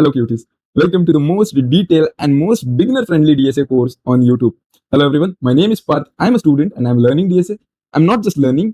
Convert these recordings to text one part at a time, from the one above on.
Hello cuties. Welcome to the most detailed and most beginner friendly DSA course on YouTube. Hello everyone. My name is Parth. I'm a student and I'm learning DSA. I'm not just learning,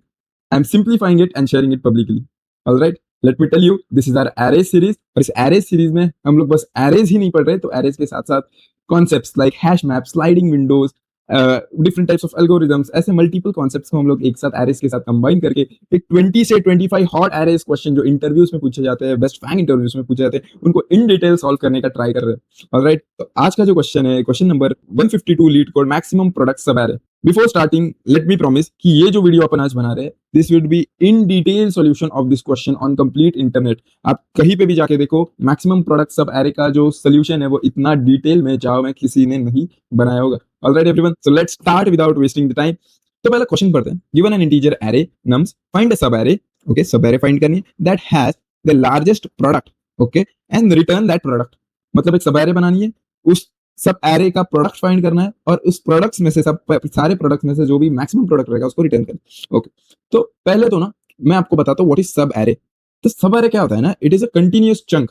I'm simplifying it and sharing it publicly. All right. Let me tell you, this is our arrays series. और इस arrays series में हम लोग बस arrays ही नहीं पढ़ रहे, तो arrays के साथ साथ concepts like hash map, sliding windows, different types of algorithms, ऐसे मल्टीपल कॉन्सेप्ट्स को हम लोग एक साथ एरेस के साथ कंबाइन करके एक 20 से 25 हॉट एरेस क्वेश्चन जो इंटरव्यूज में पूछे जाते हैं, बेस्ट फैंग इंटरव्यूज में पूछे जाते हैं, उनको इन डिटेल सॉल्व करने का ट्राई कर रहे हैं। ऑलराइट, तो आज का जो क्वेश्चन है, question number 152, LeetCode maximum product subarray. Before starting let me promise कि ये जो वीडियो अपन आज बना रहे हैं, this will be in detail solution of this question on complete internet. आप कहीं पे भी जाके देखो, मैक्सिमम प्रोडक्ट सब एरे का जो सोल्यूशन है वो इतना डिटेल में जावा में किसी ने नहीं बनाया होगा। Alright everyone, so let's start without wasting the time. तो पहला क्वेश्चन पढ़ते हैं। Given an integer array nums, find a sub array, okay, sub array find करनी है that has the largest product, okay, and return that product। मतलब एक सब array बनानी है, उस सब array का प्रोडक्ट फाइंड करना है और उस प्रोडक्ट्स में से सारे प्रोडक्ट्स में से जो भी मैक्सिमम प्रोडक्ट रहेगा उसको रिटर्न करना है। ओके, तो पहले तो ना मैं आपको बताता हूँ व्हाट इज सब array। तो सब array क्या होता है ना, it is a continuous chunk.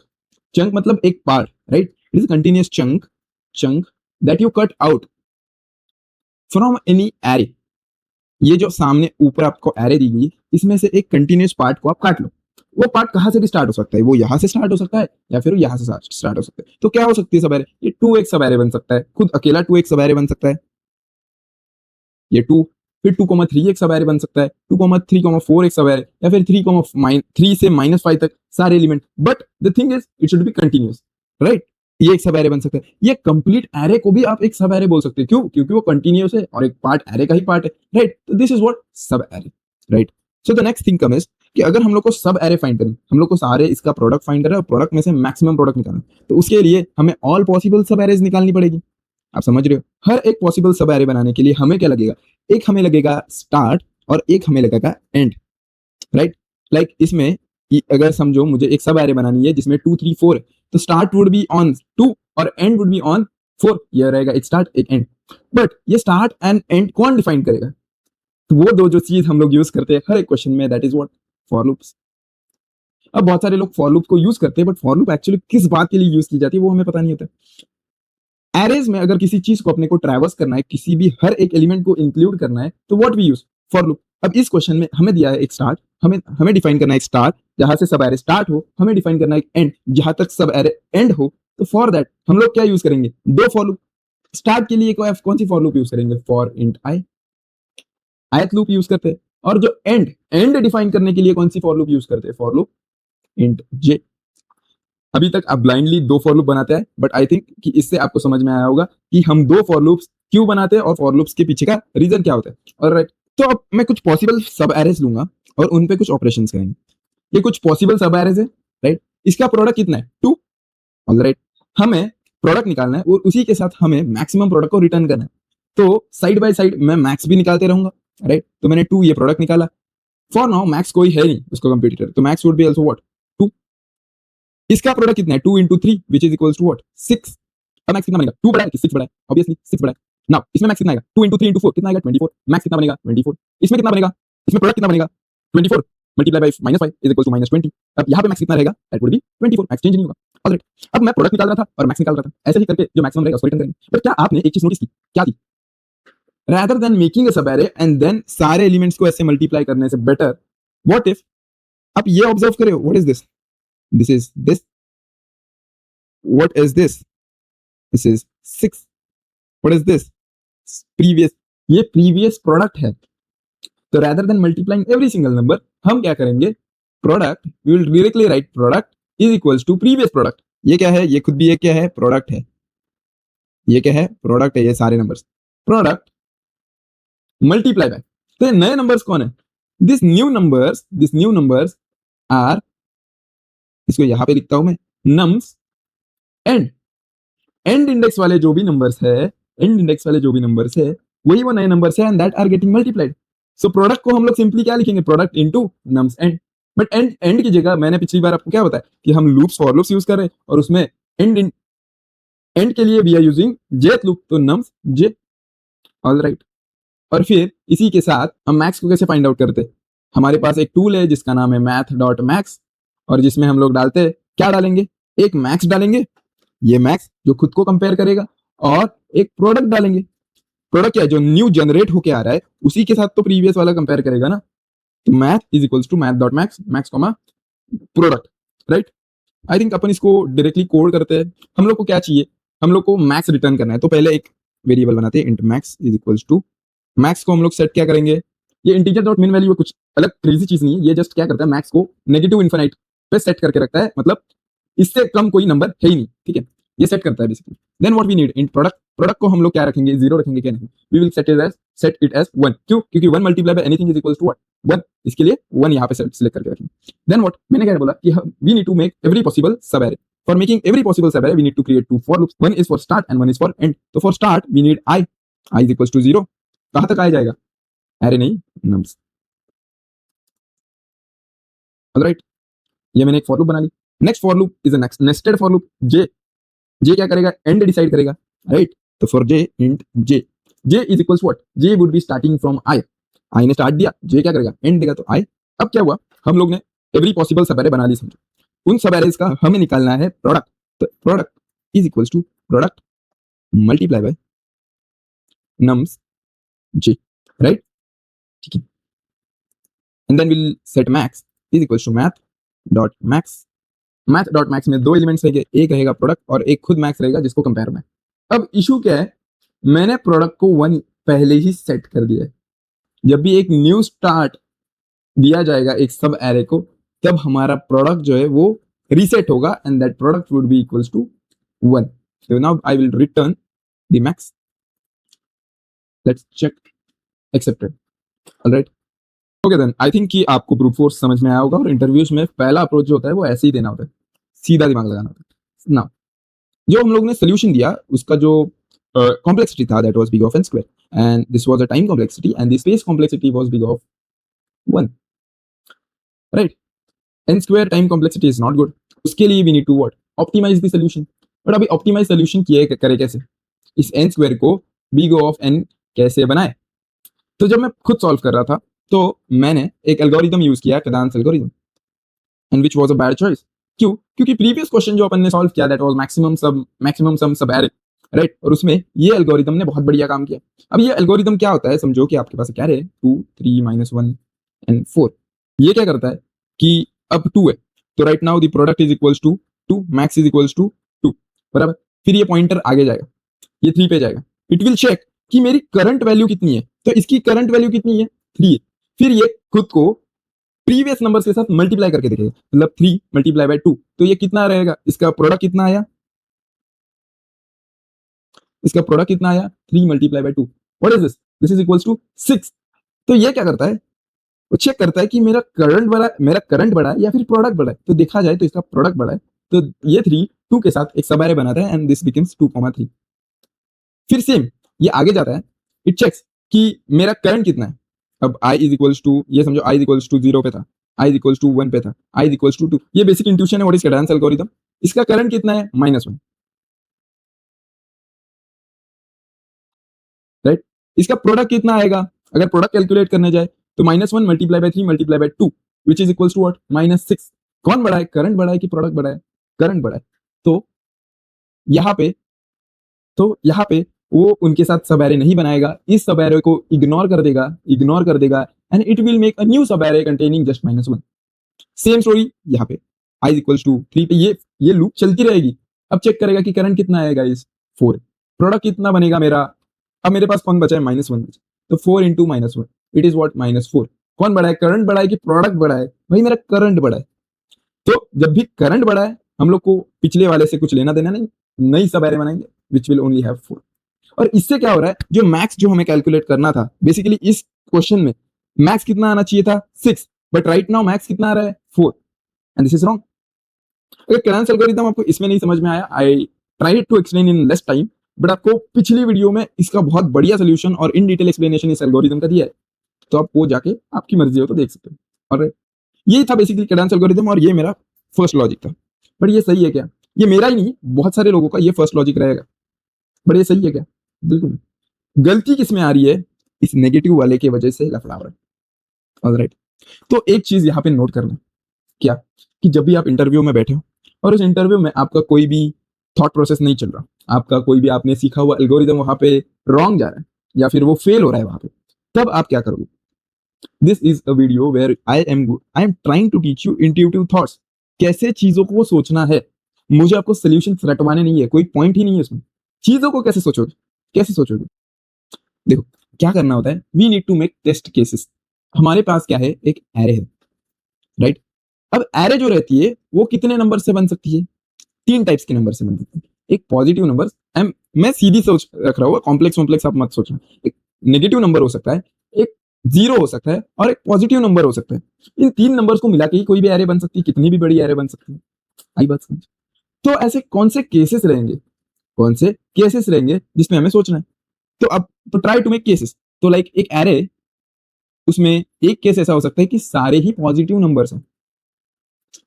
Chunk मतलब एक part, right? It is a continuous chunk that you cut out from any array. ये जो सामने ऊपर आपको एरे दी गई, इसमें से एक कंटिन्यूअस पार्ट को आप काट लो। वो पार्ट कहां से भी स्टार्ट हो सकता है, वो यहां से स्टार्ट हो सकता है या फिर यहाँ से स्टार्ट हो सकता है। तो क्या हो सकती है सब एरे? ये 2x सब एरे बन सकता है, खुद अकेला 2x सब एरे बन सकता है, ये 2, फिर 2,3x सब एरे बन सकता है, 2,3,4x सब एरे, या फिर 3 से -5 तक सारे element. But the thing is it should be continuous, right? ये एक सब एरे बन सकता है। ये कंप्लीट एरे को भी आप एक सब एरे बोल सकते हैं। क्यों? क्योंकि वो कंटिन्यूअस है और एक पार्ट एरे का ही पार्ट है, राइट? तो दिस इज व्हाट सब array, right? So the next thing comes कि अगर हम लोग को सब एरे फाइंड करना, हम लोग को सारे इसका प्रोडक्ट फाइंड करना है और प्रोडक्ट में से मैक्सिमम प्रोडक्ट निकालना है, तो उसके लिए हमें ऑल पॉसिबल सब एरेज निकालनी पड़ेगी। आप समझ रहे हो? हर एक पॉसिबल सब एरे बनाने के लिए हमें क्या लगेगा? एक हमें लगेगा स्टार्ट और एक हमें लगेगा एंड, राइट? लाइक इसमें अगर समझो मुझे एक सब एरे बनानी है जिसमें 2, 3, 4 है, तो स्टार्ट वुड बी ऑन 2 और एंड वुड बी ऑन 4। ये रहेगा एक स्टार्ट एक एंड। बट ये स्टार्ट एंड एंड कौन डिफाइन करेगा? तो वो दो जो चीज हम लोग यूज करते हैं हर एक क्वेश्चन में, that is what for loops. अब बहुत सारे लोग फॉर लूप को यूज करते हैं, बट फॉर लूप एक्चुअली किस बात के लिए यूज की जाती है वो हमें पता नहीं होता। एरेज में अगर किसी चीज को अपने को ट्रैवर्स करना है, किसी भी हर एक एलिमेंट को इंक्लूड करना है, तो what we use? For loop. अब इस क्वेश्चन में हमें दिया है एक स्टार्ट, हमें डिफाइन करना है एक स्टार्ट जहां से सब एरे स्टार्ट हो, हमें डिफाइन करना है एक एंड जहां तक सब एरे एंड हो। तो फॉर दैट हम लोग क्या यूज करेंगे? दो फॉर लूप। स्टार्ट के लिए कौन सी फॉर लूप यूज करेंगे? फॉर इंट आई, आयत लूप यूज करते हैं। और जो एंड डिफाइन करने के लिए कौन सी फॉर लूप यूज करते हैं? फॉर लूप इंट जे। अभी तक आप ब्लाइंडली दो फॉर लूप बनाते हैं, बट आई थिंक कि इससे आपको समझ में आया होगा कि हम दो फॉर लूप्स क्यों बनाते हैं और फॉर लूप्स के पीछे का रीजन क्या होता है। ऑलराइट, तो अब मैं कुछ पॉसिबल सब एरेज लूंगा और उन पे कुछ ऑपरेशंस करेंगे। ये कुछ पॉसिबल सब एरेज है, राइट? इसका प्रोडक्ट कितना है? 2। ऑलराइट, हमें प्रोडक्ट निकालना है और उसी के साथ हमें मैक्सिमम प्रोडक्ट को रिटर्न करना है। तो साइड बाय साइड मैं मैक्स भी निकालते रहूंगा, राइट? तो मैंने 2 ये प्रोडक्ट निकाला। फॉर नाउ मैक्स कोई है नहीं उसको कंप्यूटर, तो max would be also what 2। इसका प्रोडक्ट कितना है? 2 into 3 which is equals to what 6। अब मैक्स कितना बनेगा? 2 बड़ा है कि 6 बड़ा है? ऑब्वियसली 6 बड़ा है। नाउ इसमें मैक्स कितना आएगा? 2 into 3 into 4 कितना आएगा? 24। मैक्स कितना बनेगा? 24। इसमें कितना बनेगा? इसमें प्रोडक्ट कितना बनेगा? 24 multiply by -5 is equals to -20। अब यहाँ पे मैक्स कितना रहेगा? That would be 24। Max change नहीं होगा। ऑलराइट, अब मैं प्रोडक्ट निकाल रहा था और मैक्स निकाल रहा था, ऐसे ही करके जो मैक्सिमम रहेगा उसको रिटर्न करेंगे। बट क्या आपने एक चीज नोटिस की? क्या की? rather than making a सब एरे एंड देन सारे एलिमेंट्स को ऐसे मल्टीप्लाई करने से बेटर व्हाट इफ आप ये ऑब्जर्व करें, what is this? This is this. What is this? This is 6. What is this? Previous। ये previous product है। तो rather than multiplying every single number, हम क्या करेंगे? Product, we will directly write product is equals to previous product। ये क्या है? ये खुद भी ये क्या है? Product है। ये क्या है? Product है। ये सारे numbers Product multiply by। तो ये नए numbers कौन है? This new numbers are, इसको यहाँ पे लिखता हूं मैं, nums एंड इंडेक्स वाले जो भी नंबर्स है, वही वो नए नंबर्स है and that are getting multiplied. So product को हम लोग सिंपली क्या लिखेंगे? Product into nums and. But and की जगह मैंने पिछली बार आपको क्या बताया कि हम लूप्स फॉर लूप्स यूज कर रहे हैं और उसमें एंड के लिए वी आर यूजिंग जेथ लूप, तो नम्स जे। ऑलराइट, और फिर इसी के साथ हम मैक्स को कैसे फाइंड आउट करते हैं? हमारे पास एक टूल है जिसका नाम है math.max और जिसमें हम लोग डालते हैं, क्या डालेंगे? एक मैक्स डालेंगे, ये मैक्स जो खुद को कंपेयर करेगा, और एक प्रोडक्ट डालेंगे। प्रोडक्ट क्या है, जो न्यू जनरेट होके आ रहा है उसी के साथ तो प्रीवियस वाला कंपेयर करेगा ना। तो math is equals to math dot max, max comma product, right. I think अपन इसको डायरेक्टली कोड करते हैं। हम लोग को क्या चाहिए, हम लोग को मैक्स रिटर्न करना है, तो पहले एक वेरिएबल बनाते हैं, int max is equals to max को हम लोग सेट क्या करेंगे, ये इंटीजर डॉट मिन वैल्यू कुछ अलग क्रेजी चीज नहीं है, ये जस्ट क्या करता है, मैक्स को नेगेटिव इन्फिनाइट पे सेट करके रखता है, मतलब इससे कम कोई नंबर है ही नहीं, ठीक है, ये सेट करता है basically. Then what we need in product, product को हम लोग क्या रखेंगे, जीरो रखेंगे, क्या नहीं, we will set it as 1, क्यों, क्योंकि 1 multiply by anything is equals to what, 1, इसके लिए 1 यहाँ पे सेलेक्ट करके रखेंगे। देन व्हाट, मैंने क्या बोला कि we need to make every possible subarray, for making every possible subarray we need to create two for loops, one is for start and one is for end. तो for start we need i is equals to 0, कहां तक आ जाएगा, array नहीं nums, alright. ये मैंने एक for loop बना ली। Next for loop is a nested for loop, j क्या करेगा, एंड डिसाइड करेगा, राइट। तो for j int j is equals what, j would be starting from i ने स्टार्ट दिया, जे क्या करेगा, एंड देगा, तो आई। अब क्या हुआ, हम लोग ने एवरी पॉसिबल सब एरे बना ली, समझो। उन सब एरेज का हमें निकालना है प्रोडक्ट, तो product is equals to product multiply by nums j, right, ठीक है। And then will set max is equals to math dot max में दो एलिमेंट्स रहेंगे, एक रहेगा प्रोडक्ट और एक खुद मैक्स रहेगा जिसको कंपेयर में। अब इशू क्या है, मैंने प्रोडक्ट को 1 पहले ही सेट कर दिया है। जब भी एक न्यू स्टार्ट दिया जाएगा एक सब एरे को, तब हमारा प्रोडक्ट जो है वो रीसेट होगा and that product would be equals to 1। So now I will return the max. Let's check accepted. All right. Okay then. I think कि आपको ब्रूट फोर्स समझ में आया होगा, और इंटरव्यूज में पहला अप्रोच जो होता है वो ऐसे ही देना होता है, सीधा दिमाग लगाना होता है ना। जो हम लोग ने सोल्यूशन दिया उसका जो कॉम्प्लेक्सिटी था, that was big of n square, and this was a time complexity, and the space complexity was big of 1, right. n square time complexity is not good, उसके लिए we need to what, optimize the solution. But अभी optimize solution किए करे कैसे, इस n square को big of n कैसे बनाए। तो जब मैं खुद सॉल्व कर रहा था तो मैंने एक एल्गोरिदम यूज किया, Cadence algorithm, and which was a bad choice. क्यों, क्योंकि प्रीवियस क्वेश्चन जो अपन ने सॉल्व किया दैट वाज मैक्सिमम सम सब एरे, राइट, और उसमें ये एल्गोरिदम ने बहुत बढ़िया काम किया। अब ये एल्गोरिदम क्या होता है, समझो कि आपके पास क्या है, 2 3 -1 एंड 4। ये क्या करता है कि अब 2 है, तो right now the product is equals to 2, max is equals to 2, बराबर। फिर ये पॉइंटर आगे जाएगा, ये 3 पे जाएगा, इट विल चेक कि मेरी करंट वैल्यू कितनी है, तो इसकी करंट वैल्यू कितनी है, 3 है। फिर ये खुद को प्रीवियस नंबर के साथ मल्टीप्लाई करके देखेगा, मतलब 3 मल्टीप्लाई बाय 2, तो ये कितना रहेगा, इसका प्रोडक्ट कितना आया, इसका प्रोडक्ट कितना आया, 3 multiply by 2, what is this, this is equals to 6। तो ये क्या करता है, वो चेक करता है कि मेरा करंट बड़ा है या फिर प्रोडक्ट बड़ा है। तो देखा जाए तो इसका प्रोडक्ट बड़ा है, तो ये 3 2 के साथ एक सब एरे बनाता है, एंड दिस बिकम्स 2,3। फिर सेम ये आगे जाता है, इट चेक्स कि मेरा करंट कितना है। अब i इज इक्वल्स टू, ये समझो i इज इक्वल्स टू 0 पे था, i इज इक्वल्स टू 1 पे था, i इज इक्वल्स टू 2। ये बेसिक इंट्यूशन है व्हाट इज कैडेंस एल्गोरिथम। इसका करंट कितना है, -1, राइट। इसका प्रोडक्ट कितना आएगा, अगर प्रोडक्ट कैलकुलेट करने जाए तो -1 multiply by 3 multiply by 2 which is equals to what, -6। कौन बड़ा है, करंट बड़ा है कि प्रोडक्ट बड़ा है, करंट बड़ा है। तो यहाँ पे तो यहाँ पे वो उनके साथ सब एरे नहीं बनाएगा, इस सब एरे को इग्नोर कर देगा and it will make a new subarray containing just -1। Same story यहाँ पे i इक्वल्स टू 3 पे ये लूप चलती रहेगी। अब चेक करेगा कि करंट कितना आएगा, इस 4, प्रोडक्ट कितना बनेगा मेरा। अब मेरे पास कौन बचा है, -1 बचा, तो 4 इंटू -1 इट इज व्हाट, -4। कौन बड़ा है, करंट बड़ा है कि प्रोडक्ट बड़ा है, भाई मेरा करंट बड़ा है। तो जब भी करंट बड़ा है हम लोग को पिछले वाले से कुछ लेना देना नहीं, नई सब एरे बनाएंगे विच विल ओनली हैव 4। और इससे क्या हो रहा है, जो मैक्स जो हमें कैलकुलेट करना था, बेसिकली इस क्वेश्चन में मैक्स कितना आना चाहिए था, 6, बट राइट नाउ मैक्स कितना आ रहा है, 4, एंड दिस इज रॉन्ग। अगर कैडेंस एल्गोरिथम आपको इसमें नहीं समझ में आया, I tried to explain in less time, but आपको पिछली वीडियो में इसका बहुत बढ़िया सोल्यूशन और इन डिटेल एक्सप्लेनेशन इस एल्गोरिथम का दिया है, तो आप वो जाके आपकी मर्जी हो तो देख सकते हो। और ये था बेसिकली कैडेंस एल्गोरिथम, और ये मेरा फर्स्ट लॉजिक था। बट ये सही है क्या, ये मेरा ही नहीं बहुत सारे लोगों का ये फर्स्ट लॉजिक रहेगा, बट ये सही है क्या, बिल्कुल नहीं। गलती किसमें आ रही है, इस नेगेटिव वाले की वजह से लफड़ा हो रहा है। ऑलराइट, तो एक चीज यहाँ पे नोट करना, क्या कि जब भी आप इंटरव्यू में बैठे हो और उस इंटरव्यू में आपका कोई भी थॉट प्रोसेस नहीं चल रहा, आपका कोई भी आपने सीखा हुआ एल्गोरिदम वहां पे रॉन्ग जा रहा है या फिर वो फेल हो रहा है वहां पे, तब आप क्या करोगे? This is a video where I am trying to teach you intuitive thoughts, कैसे चीजों को सोचना है। मुझे आपको सोल्यूशन रटवाने नहीं है, कोई पॉइंट ही नहीं है उसमें। चीजों को कैसे सोचोगे, कैसे सोचोगे? देखो क्या करना होता है, we need to make test cases. हमारे पास क्या है, एक एरे है, राइट? अब एरे जो रहती है वो कितने नंबर से बन सकती है? तीन टाइप्स के नंबर से बन सकती है। एक पॉजिटिव नंबर, मैं सीधी सोच रख रहा हूँ, कॉम्प्लेक्स कॉम्प्लेक्स आप मत सोचना। एक नेगेटिव नंबर हो सकता है, एक जीरो हो सकता है और एक पॉजिटिव नंबर हो सकता है। इन तीन नंबर्स को मिला के ही कोई भी एरे बन सकती है, कितनी भी बड़ी एरे बन सकती है। आई बात समझ? तो ऐसे कौन से केसेस रहेंगे, कौन से केसेस रहेंगे जिसमें हमें सोचना है? तो अब तो ट्राई टू मेक केसेस। तो लाइक एक एरे, उसमें एक केस ऐसा हो सकता है कि सारे ही पॉजिटिव नंबर्स हैं,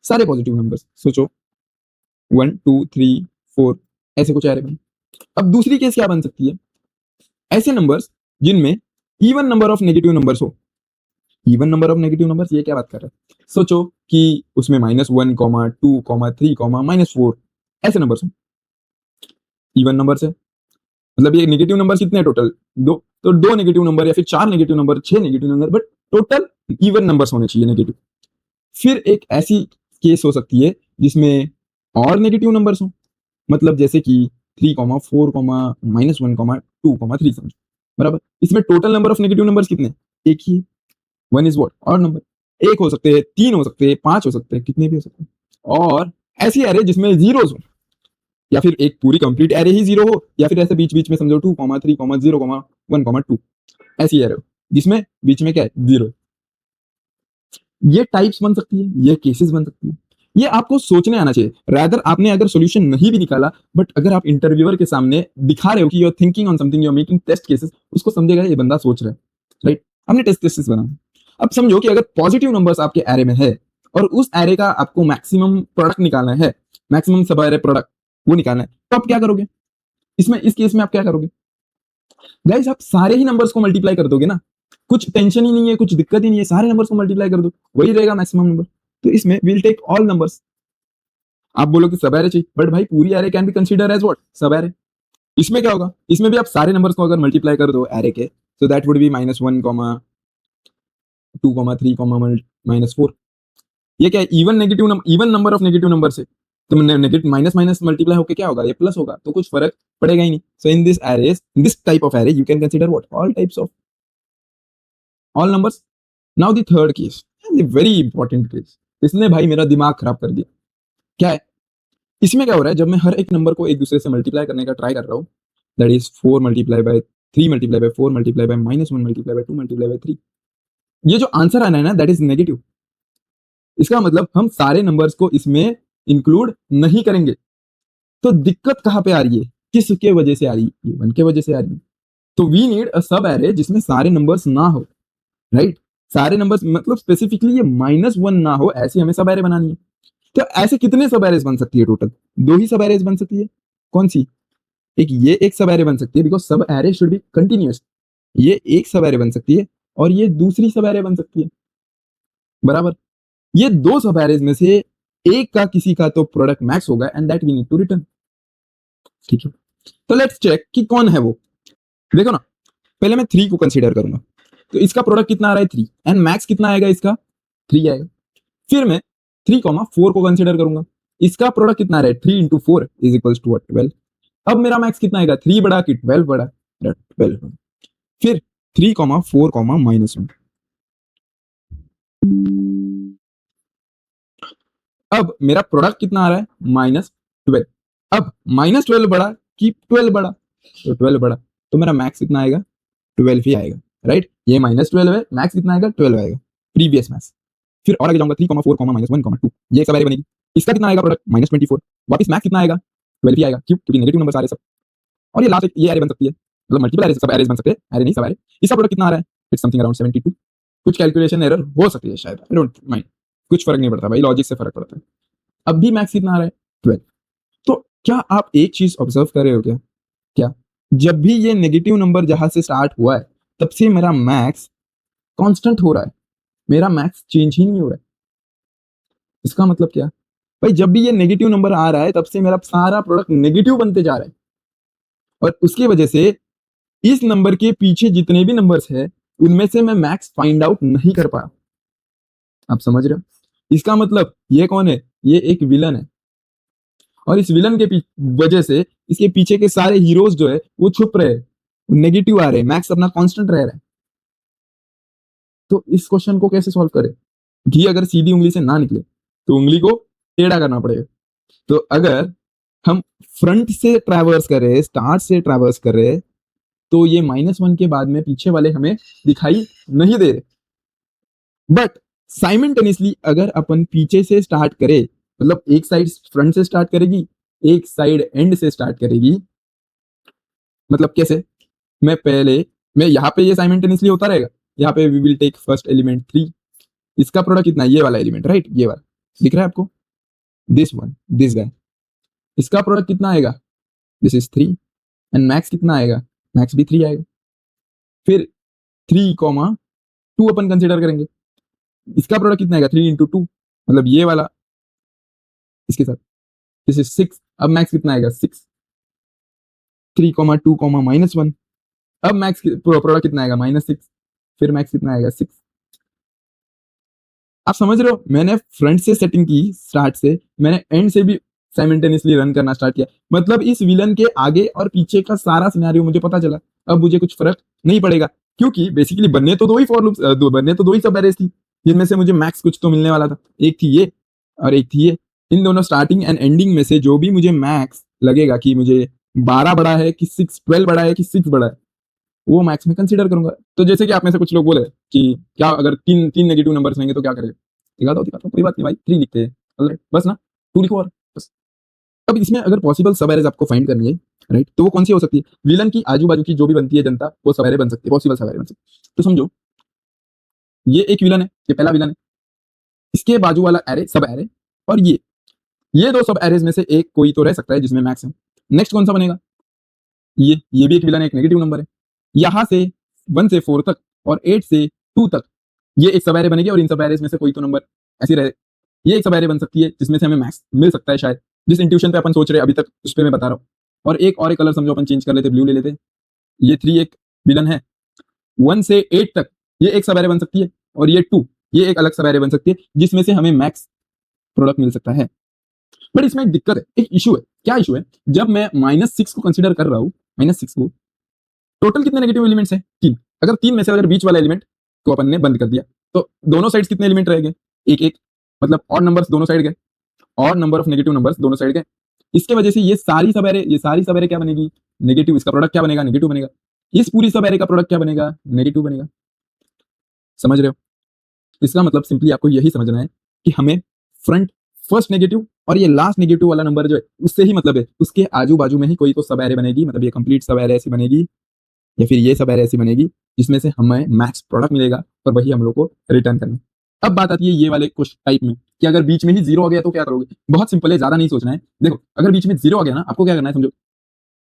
सारे पॉजिटिव नंबर्स। सोचो 1 2 3 4 ऐसे कुछ एरे बने। अब दूसरी केस क्या बन सकती है? ऐसे नंबर्स जिनमें even number of negative numbers हो। Even number of negative numbers, ये क्या बात कर रहा है? सोचो कि उसमें -1 2 3 -4 ऐसे नंबर्स हो, इवन नंबर्स है। मतलब ये नेगेटिव नंबर कितने हैं टोटल? दो। तो दो नेगेटिव नंबर या फिर चार नेगेटिव नंबर, छह negative number, but total even numbers होने चाहिए नेगेटिव। फिर एक ऐसी केस हो सकती है जिसमें और नेगेटिव नंबर्स हो, मतलब जैसे कि 3 4 -1 समझो, बराबर। इसमें total number of negative numbers कितने? एक ही। One is what? और नंबर। एक हो सकते हैं, तीन हो सकते हैं, पांच हो सकते हैं, कितने भी हो सकते हैं। और ऐसी एरे जिसमें जीरोस हो, या फिर एक पूरी कंप्लीट एरे ही जीरो हो, या फिर ऐसे बीच बीच में समझो 2 3 0 1 2 ऐसी एरे हो जिसमें बीच में क्या है, जीरो। ये टाइप्स बन सकती है, ये केसेस बन सकती है। ये आपको सोचने आना चाहिए। रादर आपने अगर सॉल्यूशन नहीं भी निकाला, बट अगर आप इंटरव्यूअर के सामने दिखा रहे हो कि you are thinking on something, you are making test cases, उसको समझेगा ये बंदा सोच रहा है, राइट? हमने टेस्ट केसेस बना। अब समझो कि अगर पॉजिटिव नंबर्स आपके एरे में है और उस एरे का आपको मैक्सिमम प्रोडक्ट निकालना है, मैक्सिमम सब एरे प्रोडक्ट वो निकालना है, तो आप क्या करोगे? इसमें इस केस में आप क्या करोगे? गाइस आप सारे ही नंबर्स को मल्टीप्लाई कर दोगे ना, कुछ टेंशन ही नहीं है, कुछ दिक्कत ही नहीं है, सारे नंबर्स को मल्टीप्लाई कर दो, वही रहेगा मैक्सिमम नंबर। तो इसमें विल टेक ऑल नंबर्स। आप बोलो कि सब एरे चाहिए, बट भाई पूरी array can be consider as what, subarray. इसमें क्या होगा, इसमें भी आप सारे नंबर्स को अगर मल्टीप्लाई कर दो एरे के, सो दैट वुड बी -1 2 3 -4। ये क्या है, even negative, even number of negative number से तो नेगेटिव माइनस माइनस मल्टीप्लाई होकर क्या होगा, ये प्लस होगा, तो कुछ फर्क पड़ेगा ही नहीं। So in this arrays, in this type of array, you can consider what, all types of all numbers. Now the third case, very important case, इसने भाई मेरा दिमाग खराब कर दिया। क्या है? इसमें क्या हो रहा है, जब मैं हर एक नंबर को एक दूसरे से मल्टीप्लाई करने का ट्राई कर रहा हूँ, दैट इज 4 × 3 × 4 × 1 -1 / 2 × 2 ये जो आंसर आना है ना, दैट इज नेगेटिव। इसका मतलब हम सारे नंबर्स को इसमें इंक्लूड नहीं करेंगे। तो दिक्कत कहां पे आ रही है, किसके वजह से आ रही है? वन के वजह से आ रही है। तो वी नीड अ सब एरे जिसमें सारे नंबर्स ना हो, राइट? सारे नंबर्स मतलब स्पेसिफिकली ये -1 ना हो, ऐसी हमें सब एरे बनानी है। तो ऐसे कितने सब एरेज बन सकती है टोटल? दो ही सब एरेज बन सकती है। कौन सी? एक ये एक सब एरे बन सकती है, बिकॉज सब एरे शुड बी कंटिन्यूअस। ये एक सब एरे बन सकती है और ये दूसरी सब एरे बन सकती है, बराबर। ये दो सब एरेज में से एक का किसी का तो प्रोडक्ट मैक्स होगा and that we need to return. ठीक है, तो लेट्स चेक कि कौन है वो। देखो ना, पहले मैं 3 को कंसीडर करूंगा, तो इसका प्रोडक्ट कितना आ रहा है, 3, एंड मैक्स कितना आएगा इसका, 3 आएगा। फिर मैं 3 4 को कंसीडर करूंगा, इसका प्रोडक्ट कितना आ रहा है, 3 × 4 इज इक्वल्स टू 12। अब मेरा मैक्स कितना आएगा, 3 बड़ा कि 12 बड़ा, 12। फिर 3 4 -1। अब मेरा प्रोडक्ट कितना आ रहा है, -12। अब -12 बड़ा कि 12 बड़ा, तो 12 बड़ा, तो मेरा मैक्स कितना आएगा, 12 ही आएगा, राइट? ये -12 है, मैक्स कितना आएगा, 12 आएगा, प्रीवियस मैक्स। फिर और आगे जाऊंगा, 3 4 -1 2, ये सब एरे बनेगी। इसका कितना आएगा प्रोडक्ट, -24। वापस मैक्स कितना आएगा, 12 ही आएगा, क्यों? क्योंकि नेगेटिव नंबर आ रहे सब। और ये लास्ट एक ये एरे बन सकती है, मतलब मल्टीपल एरे, सब एरेज बन सकते हैं, एरे नहीं सब एरे। इसका प्रोडक्ट कितना आ रहा है, इट्स समथिंग अराउंड 72। कुछ कैलकुलेशन एरर हो सकती है शायद, आई डोंट माइंड, कुछ फर्क नहीं पड़ता भाई, लॉजिक से फर्क पड़ता है। अब भी मैक्स कितना आ रहा है, 12। तो क्या आप एक चीज ऑब्जर्व कर रहे हो क्या? क्या जब भी ये नेगेटिव नंबर जहां से स्टार्ट हुआ है, तब से मेरा मैक्स कांस्टेंट हो रहा है, मेरा मैक्स चेंज ही नहीं हो रहा है। इसका मतलब क्या? भाई जब भी ये नेगेटिव नंबर आ रहा है तब से मेरा सारा प्रोडक्ट नेगेटिव बनते जा रहा है, और उसकी वजह से इस नंबर के पीछे जितने भी नंबर्स है उनमें से मैं मैक्स फाइंड आउट नहीं कर पा रहा। आप समझ रहे हो? इसका मतलब ये कौन है? ये एक विलन है, और इस विलन के वजह से इसके पीछे के सारे हीरोज जो है वो छुप रहे हैं, नेगेटिव आ रहे हैं, मैक्स अपना कांस्टेंट रह रहा है। तो इस क्वेश्चन को कैसे सॉल्व करें? घी अगर सीधी उंगली से ना निकले तो उंगली को टेढ़ा करना पड़ेगा। तो अगर हम फ्रंट से ट्रैवर्स कर रहे हैं, स्टार्ट से ट्रैवर्स कर रहे हैं, तो ये -1 के बाद में पीछे वाले हमें दिखाई नहीं दे रहे। बट साइमल्टेनियसली अगर अपन पीछे से स्टार्ट करें, मतलब एक साइड फ्रंट से स्टार्ट करेगी, एक साइड एंड से स्टार्ट करेगी, मतलब कैसे? मैं यहाँ पे ये साइमल्टेनियसली होता रहेगा, यहाँ पे we will take first element 3, इसका प्रोडक्ट कितना? ये वाला एलिमेंट, राइट? ये वाला दिख रहा है आपको, दिस वन, दिस गाय, इसका प्रोडक्ट कितना आएगा? दिस इज 3, एंड मैक्स कितना आएगा? मैक्स भी 3 आएगा। फिर 3, 2 अपन कंसिडर करेंगे, इसका प्रोडक्ट कितना आएगा? 3 × 2, मतलब ये वाला इसके साथ, दिस इज 6, अब मैक्स कितना आएगा? 6, 3, 2, -1, अब मैक्स प्रोडक्ट कितना आएगा? -6, फिर मैक्स कितना आएगा? 6। आप समझ रहे हो? मैंने फ्रंट से सेटिंग की स्टार्ट से, मैंने एंड से भी साइमल्टेनियसली रन करना स्टार्ट किया, मतलब इस विलन के आगे और पीछे का सारा सिनेरियो मुझे पता चला। अब मुझे कुछ फर्क नहीं पड़ेगा, क्योंकि बेसिकली बनने तो दो ही फॉर लूप्स, बनने तो दो ही सब एरेज थी, जिनमें से मुझे मैक्स कुछ तो मिलने वाला था। एक थी ये और एक थी ये। इन दोनों स्टार्टिंग एंड एंडिंग में से जो भी मुझे मैक्स लगेगा कि मुझे 12 बड़ा है कि 6, 12 बड़ा है कि 6 बड़ा है, वो मैक्स में कंसीडर करूंगा। तो जैसे कि आप में से कुछ लोग बोले कि क्या अगर तीन तीन नेगेटिव नंबर्स होंगे तो क्या करेगा? दिखाता हूँ, कोई बात नहीं भाई, 3 लिखते हैं, ऑलराइट, बस ना, 2 लिखो और बस। अब इसमें अगर पॉसिबल सब एरेज आपको फाइंड करनी है, राइट, तो वो कौन सी हो सकती है? विलन की आजू बाजू की जो भी बनती है जनता, वो सब एरे बन सकती है, पॉसिबल सब एरे बन सकती है। तो समझो ये एक विलन है, ये पहला विलन है, इसके बाजू वाला एरे सब एरे, और ये दो सब एरेज में से एक कोई तो रह सकता है जिसमें मैक्स है। नेक्स्ट कौन सा बनेगा? ये भी एक विलन है, एक नेगेटिव नंबर है। यहां से 1 से 4 तक और 8 से 2 तक ये एक सब एरे बनेगी, और इन सब एरेज में से कोई तो नंबर ऐसी रहे, ये एक सब एरे बन सकती है जिसमें से हमें मैक्स मिल सकता है शायद, जिस इंट्यूशन पे अपन सोच रहे हैं अभी तक उस पे मैं बता रहा हूँ। और एक कलर समझो अपन चेंज कर लेते, ब्लू ले लेते। ये 3 एक विलन है, 1 से 8 तक ये एक सब एरे बन सकती है, और ये 2 ये एक अलग सब एरे बन सकती है जिसमें से हमें मैक्स प्रोडक्ट मिल सकता है। बट इसमें एक दिक्कत है, एक इशू है। क्या इशू है? जब मैं -6 को कंसिडर कर रहा हूँ, -6 को, टोटल कितने नेगेटिव एलिमेंट्स हैं? 3। अगर 3 में से अगर बीच वाला एलिमेंट को अपन ने बंद कर दिया, तो दोनों साइड्स कितने एलिमेंट रह गए? एक एक, मतलब ऑड नंबर्स दोनों साइड गए, odd number of negative numbers दोनों साइड गए। इसके वजह से ये सारी सब एरे क्या बनेगी? नेगेटिव। इसका प्रोडक्ट क्या बनेगा? नेगेटिव बनेगा। इस पूरी सब एरे का प्रोडक्ट क्या बनेगा? नेगेटिव बनेगा। समझ रहे हो? इसका मतलब सिंपली आपको यही समझना है कि हमें फ्रंट फर्स्ट नेगेटिव और ये लास्ट नेगेटिव वाला नंबर जो है उससे ही मतलब है, उसके आजू बाजू में ही कोई तो सब एरे बनेगी, मतलब ये कंप्लीट सब एरे ऐसी बनेगी, या फिर ये सब एरे ऐसी बनेगी जिसमें से हमें मैक्स प्रोडक्ट मिलेगा, और वही हम लोग को रिटर्न करना है। अब बात आती है ये वाले कुछ टाइप में कि अगर बीच में ही जीरो आ गया तो क्या करोगे? बहुत सिंपल है, ज्यादा नहीं सोचना है। देखो अगर बीच में जीरो आ गया ना, आपको क्या करना है समझो।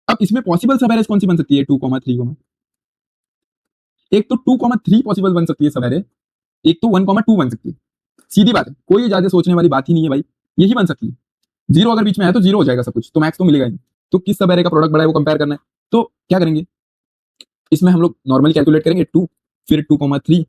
अब इसमें पॉसिबल सब एरेज कौन सी बन सकती है? 2, 3, एक तो 2, 3 पॉसिबल बन सकती है सब एरे, एक तो 1, 2 बन सकती है। सीधी बात है, कोई ज्यादा सोचने वाली बात ही नहीं है भाई, यही बन सकती है। जीरो अगर बीच में है तो जीरो हो जाएगा सब कुछ, तो मैक्स तो मिलेगा ही। तो किस सब एरे का प्रोडक्ट बड़ा है वो कंपेयर करना है। तो क्या करेंगे, इसमें हम लोग नॉर्मली कैलकुलेट करेंगे 2, फिर 2, 3,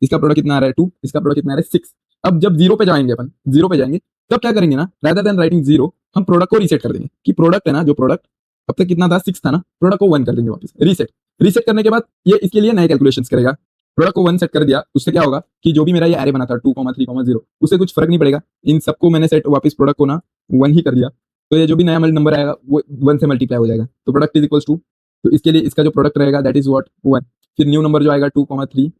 इसका प्रोडक्ट कितना आ रहा है? 2, इसका प्रोडक्ट कितना आ रहा है? 6। अब जब जीरो पे जाएंगे अपन, जीरो पे जाएंगे, तब क्या करेंगे ना, रादर देन राइटिंग जीरो, हम प्रोडक्ट को रीसेट कर देंगे कि प्रोडक्ट है ना, जो प्रोडक्ट अब तक कितना था? 6 था ना, प्रोडक्ट को 1 कर देंगे वापस, रीसेट। रीसेट करने के बाद ये इसके लिए नए कैलकुलेशंस करेगा। प्रोडक्ट को 1 सेट कर दिया, उससे क्या होगा कि जो भी मेरा ये एरे बना था 2, 3, 0, उससे कुछ फर्क नहीं पड़ेगा। इन सबको मैंने सेट वापस प्रोडक्ट को ना 1 ही कर दिया, तो ये जो भी नया नंबर आएगा वो 1 से मल्टीप्लाई हो जाएगा, तो प्रोडक्ट इज इक्वल्स टू, तो इसके लिए इसका जो प्रोडक्ट रहेगा दैट इज व्हाट? 1। फिर न्यू नंबर जो आएगा 2, 3,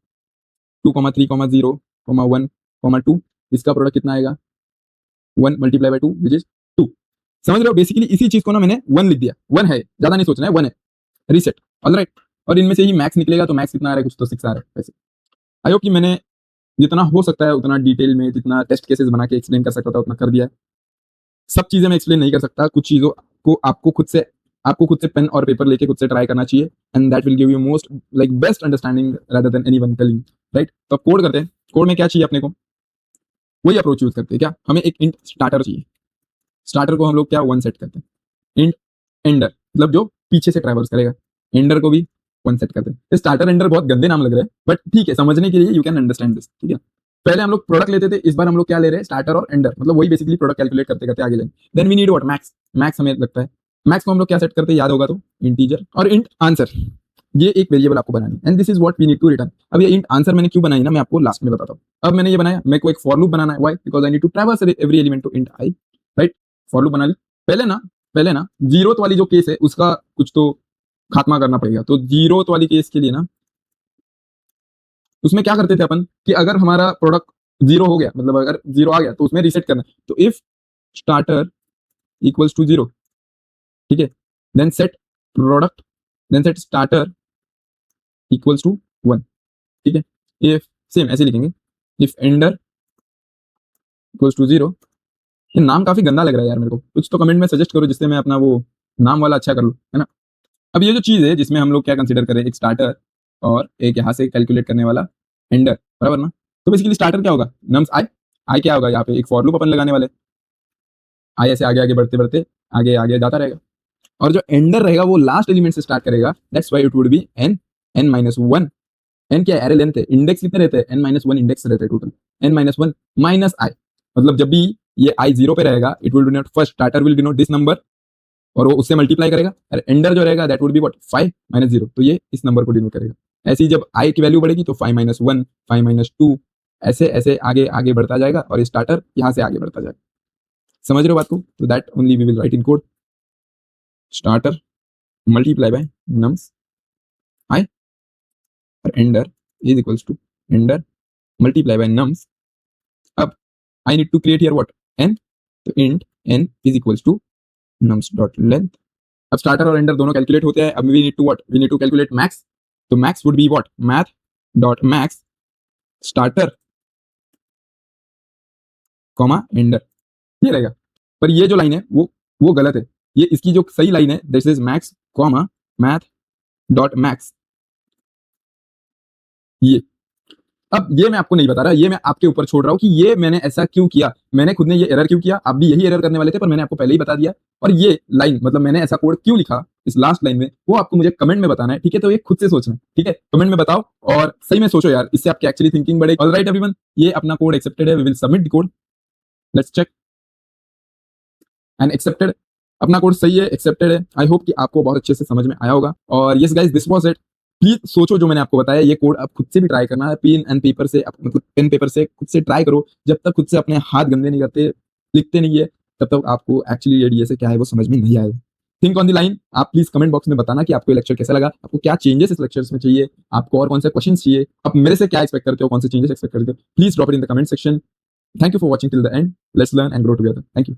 2, 3, 0, 1, 2, इसका प्रोडक्ट कितना आएगा? 1 मल्टीप्लाई बाय 2 विच इज 2। समझ रहे हो? बेसिकली इसी चीज को ना मैंने 1 लिख दिया, 1 है, ज्यादा नहीं सोचना है, 1 है, रीसेट, ऑलराइट। और इनमें से ही मैक्स निकलेगा, तो मैक्स कितना आ रहा है? कुछ तो 6 आ रहा है वैसे। आई होप कि मैंने जितना हो सकता है उतना डिटेल में, जितना टेस्ट केसेस बना के एक्सप्लेन कर सकता था उतना कर दिया है। सब चीजें मैं एक्सप्लेन नहीं कर सकता, कुछ चीजों को आपको खुद से पेन और पेपर लेके खुद से ट्राई करना चाहिए, and that will give you most like best understanding rather than anyone telling, right. तो कोड करते हैं। कोड में क्या चाहिए अपने को? वही अप्रोच यूज करते हैं। क्या हमें? एक इंट स्टार्टर चाहिए, स्टार्टर को हम लोग क्या 1 सेट करते हैं। इंट एंडर मतलब जो पीछे से ट्रैवर्स करेगा, एंडर को भी 1 सेट करते हैं। स्टार्टर एंडर बहुत गंदे नाम लग रहे हैं, बट ठीक है, समझने के लिए यू कैन अंडरस्टैंड दिस, ठीक है। पहले हम लोग प्रोडक्ट लेते थे, इस बार हम लोग क्या ले रहे हैं, स्टार्टर और एंडर, मतलब वही बेसिकली प्रोडक्ट कैलकुलेट करते करते आगे जाएंगे। Then we need what, max. Max हमें लगता है, मैक्स को हम लोग क्या सेट करते हैं, याद होगा तो इंटीजर और इंट आंसर, ये एक वेरिएबल आपको बनानी है, and this is what we need to return. अब ये इंट आंसर मैंने क्यों बनाई ना, मैं आपको लास्ट में बताता हूँ। अब मैंने ये बनाया, मेरे को एक फॉर लूप बनाना है, why, because I need to traverse every element to int I, right. For loop बना ली। पहले ना जीरोथ वाली जो केस है उसका कुछ तो खात्मा करना पड़ेगा। तो जीरोथ वाली केस के लिए ना, उसमें क्या करते थे अपन कि अगर हमारा प्रोडक्ट जीरो हो गया, मतलब अगर जीरो आ गया तो उसमें रीसेट करना है। तो if starter equals to zero, ठीक है, then set product, then set starter equals to 1, ठीक है। इफ सेम ऐसे लिखेंगे, if ender equals to zero. ये नाम काफी गंदा लग रहा है यार मेरे को, कुछ तो कमेंट में सजेस्ट करो जिससे मैं अपना वो नाम वाला अच्छा कर लूँ, है ना। अब ये जो चीज है जिसमें हम लोग क्या कंसीडर करें, एक स्टार्टर और एक यहाँ से कैलकुलेट करने वाला एंडर, बराबर ना। तो बेसिकली स्टार्टर क्या होगा, नम्स आई। आई क्या होगा, यहाँ पे एक फॉर लूप अपन लगाने वाले, आई ऐसे आगे आगे बढ़ते बढ़ते आगे आगे जाता रहेगा। और जो एंडर रहेगा वो लास्ट एलिमेंट से स्टार्ट करेगा, that's why it would be N, N minus one. N क्या है, एरे लेंथ है, इंडेक्स कितने रहते हैं, एन माइनस वन इंडेक्स रहते हैं total, n minus one minus i. मतलब जब भी ये आई जीरो पे रहेगा, it will denote, first starter will denote this number और वो उससे मल्टीप्लाई करेगा, और एंडर जो रहेगा that would be what, 5 minus zero, तो ये इस नंबर को डिनोट करेगा। ऐसे ही जब आई की वैल्यू बढ़ेगी तो 5 माइनस वन, 5 माइनस टू, ऐसे ऐसे आगे आगे बढ़ता जाएगा और ये स्टार्टर यहाँ से आगे बढ़ता जाएगा। समझ रहे हो बात को, तो that only we will write in code, starter multiply by nums i और ender is equals to ender multiply by nums. अब I need to create here what, n, तो int n is equals to nums dot length. अब starter और ender दोनों calculate होते हैं, अब we need to what, we need to calculate max. तो max would be what, math dot max starter comma ender, ये रहेगा। पर ये जो लाइन है वो गलत है, ये इसकी जो सही लाइन है this is max comma math dot max, ये। अब ये मैं आपको नहीं बता रहा, ये मैं आपके ऊपर छोड़ रहा हूँ कि ये मैंने ऐसा क्यों किया, मैंने खुद ने ये एरर क्यों किया, आप भी यही एरर करने वाले थे पर मैंने आपको पहले ही बता दिया। और ये लाइन मतलब मैंने ऐसा कोड क्यों लिखा इस लास्ट लाइन में, वो आपको मुझे कमेंट में बताना है, ठीक है। तो ये खुद से सोचना, ठीक है, कमेंट में बताओ और सही में सोचो यार, इससे आपकी एक्चुअली थिंकिंग बढ़ेगी। ऑलराइट एवरीवन, ये अपना कोड एक्सेप्टेड है, we will submit the code, let's check, and accepted. अपना कोड सही है, एक्सेप्टेड है। आई होप कि आपको बहुत अच्छे से समझ में आया होगा। और yes guys, this was it. Please सोचो जो मैंने आपको बताया, ये कोड आप खुद से भी ट्राई करना है, पेन एंड पेपर से, मतलब पेन पेपर से खुद से ट्राई करो। जब तक खुद से अपने हाथ गंदे नहीं करते, लिखते नहीं है, तब तक आपको एक्चुअली ये डीएसए क्या है वो समझ में नहीं आएगा। Think on the line. आप प्लीज कमेंट बॉक्स में बताना कि आपको ये लेक्चर कैसा लगा, आपको क्या चेंजेस इस लेक्चर्स में चाहिए, आपको और कौन से क्वेश्चन चाहिए, आप मेरे से क्या एक्सपेक्ट करते हो, कौन से चेंजेस एक्सपेक्ट करते हो, please drop it in the comment section. Thank you for watching till the end, let's learn and grow together. Thank you.